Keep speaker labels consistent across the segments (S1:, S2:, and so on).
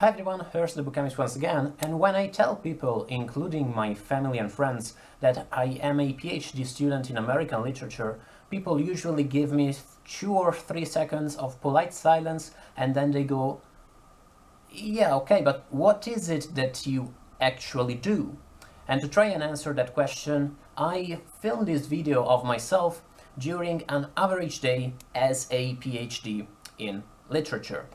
S1: Hi everyone, here's the Bookchemist once again, and when I tell people, including my family and friends, that I am a PhD student in American literature, people usually give me 2 or 3 seconds of polite silence and then they go, yeah, okay, but what is it that you actually do? And to try and answer that question, I filmed this video of myself during an average day as a PhD in literature.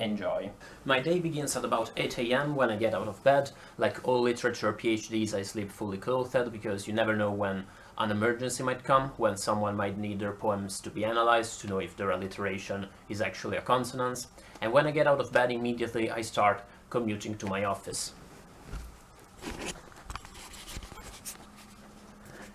S1: Enjoy. My day begins at about 8 AM when I get out of bed. Like all literature PhDs, I sleep fully clothed because you never know when an emergency might come, when someone might need their poems to be analyzed to know if their alliteration is actually a consonance. And when I get out of bed, immediately I start commuting to my office.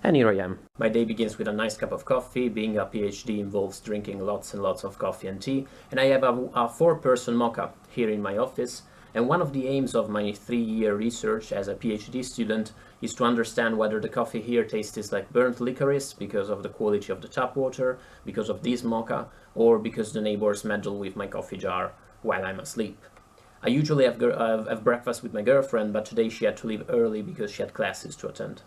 S1: And here I am. My day begins with a nice cup of coffee. Being a PhD involves drinking lots and lots of coffee and tea. And I have a 4-person mocha here in my office. And one of the aims of my 3-year research as a PhD student is to understand whether the coffee here tastes like burnt licorice because of the quality of the tap water, because of this mocha, or because the neighbors meddle with my coffee jar while I'm asleep. I usually have breakfast with my girlfriend, but today she had to leave early because she had classes to attend.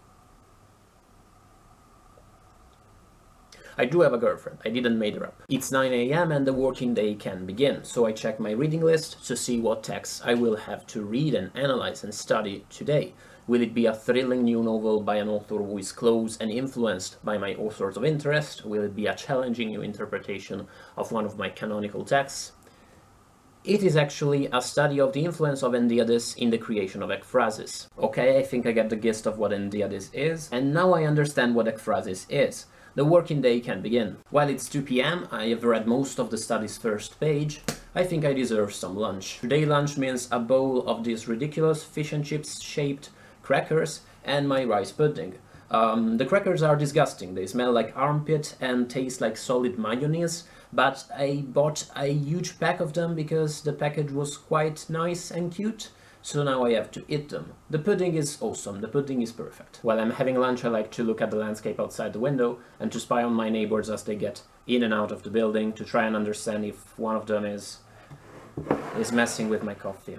S1: I do have a girlfriend, I didn't make her up. It's 9 AM and the working day can begin, so I check my reading list to see what texts I will have to read and analyze and study today. Will it be a thrilling new novel by an author who is close and influenced by my authors of interest? Will it be a challenging new interpretation of one of my canonical texts? It is actually a study of the influence of Endiades in the creation of ekphrasis. Okay, I think I get the gist of what Endiades is, and now I understand what ekphrasis is. The working day can begin. While it's 2 PM, I have read most of the study's first page. I think I deserve some lunch. Today lunch means a bowl of these ridiculous fish and chips shaped crackers and my rice pudding. The crackers are disgusting. They smell like armpit and taste like solid mayonnaise, but I bought a huge pack of them because the package was quite nice and cute. So now I have to eat them. The pudding is awesome, the pudding is perfect. While I'm having lunch, I like to look at the landscape outside the window and to spy on my neighbors as they get in and out of the building to try and understand if one of them is messing with my coffee.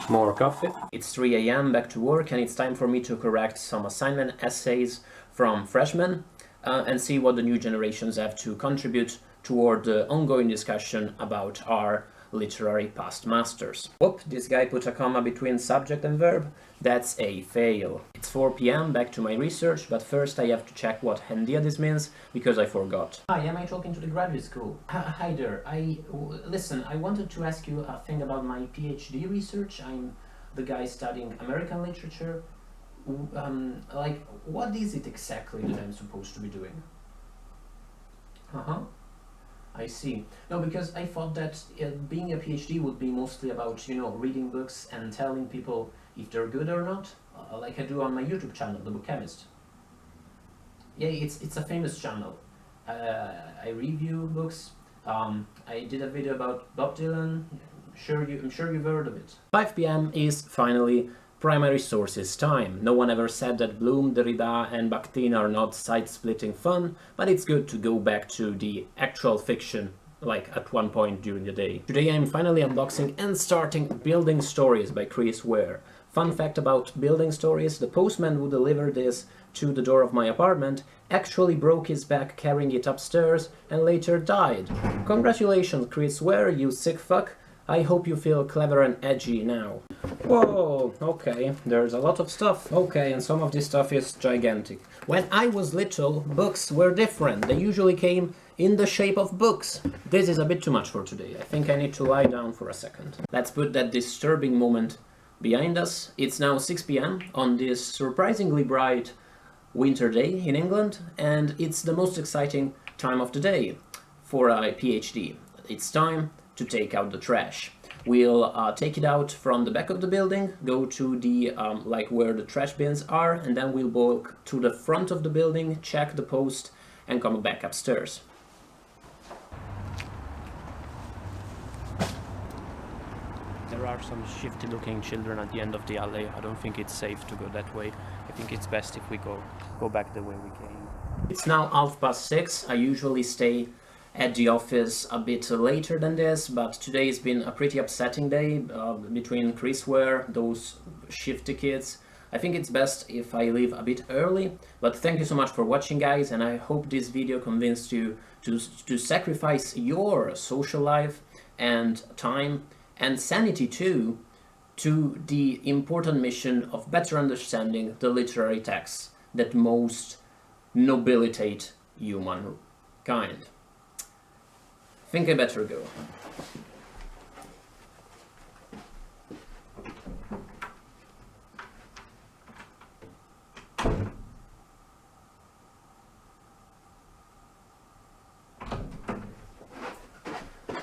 S1: More coffee. It's 3 AM, back to work, and it's time for me to correct some assignment essays from freshmen and see what the new generations have to contribute toward the ongoing discussion about our literary past masters. Whoop, this guy put a comma between subject and verb. That's a fail. It's 4 PM, back to my research, but first I have to check what Endiades means, because I forgot. Hi, am I talking to the graduate school? Hi there, listen, I wanted to ask you a thing about my PhD research. I'm the guy studying American literature. Like, what is it exactly that I'm supposed to be doing? I see. No, because I thought that being a PhD would be mostly about, you know, reading books and telling people if they're good or not, like I do on my YouTube channel, The Bookchemist. Yeah, it's a famous channel. I review books. I did a video about Bob Dylan. I'm sure you've heard of it. 5 PM is finally primary sources time. No one ever said that Bloom, Derrida and Bakhtin are not side-splitting fun, but it's good to go back to the actual fiction, like at one point during the day. Today I'm finally unboxing and starting Building Stories by Chris Ware. Fun fact about Building Stories, the postman who delivered this to the door of my apartment actually broke his back carrying it upstairs and later died. Congratulations, Chris Ware, you sick fuck. I hope you feel clever and edgy now. Whoa, okay, there's a lot of stuff. Okay, and some of this stuff is gigantic. When I was little, books were different. They usually came in the shape of books. This is a bit too much for today. I think I need to lie down for a second. Let's put that disturbing moment behind us. It's now 6 PM on this surprisingly bright winter day in England, and it's the most exciting time of the day for a PhD. It's time to take out the trash. We'll take it out from the back of the building, go to the like where the trash bins are, and then we'll walk to the front of the building, check the post, and come back upstairs. There are some shifty looking children at the end of the alley. I don't think it's safe to go that way. I think it's best if we go back the way we came. It's now 6:30. I usually stay at the office a bit later than this, but today has been a pretty upsetting day between Chrisware, those shifty kids. I think it's best if I leave a bit early, but thank you so much for watching, guys, and I hope this video convinced you to sacrifice your social life and time and sanity too to the important mission of better understanding the literary texts that most nobilitate humankind. Think I better go.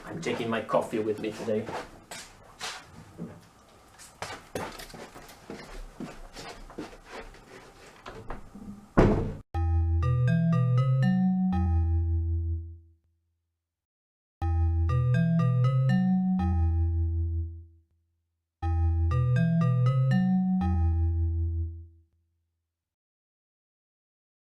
S1: I'm taking my coffee with me today.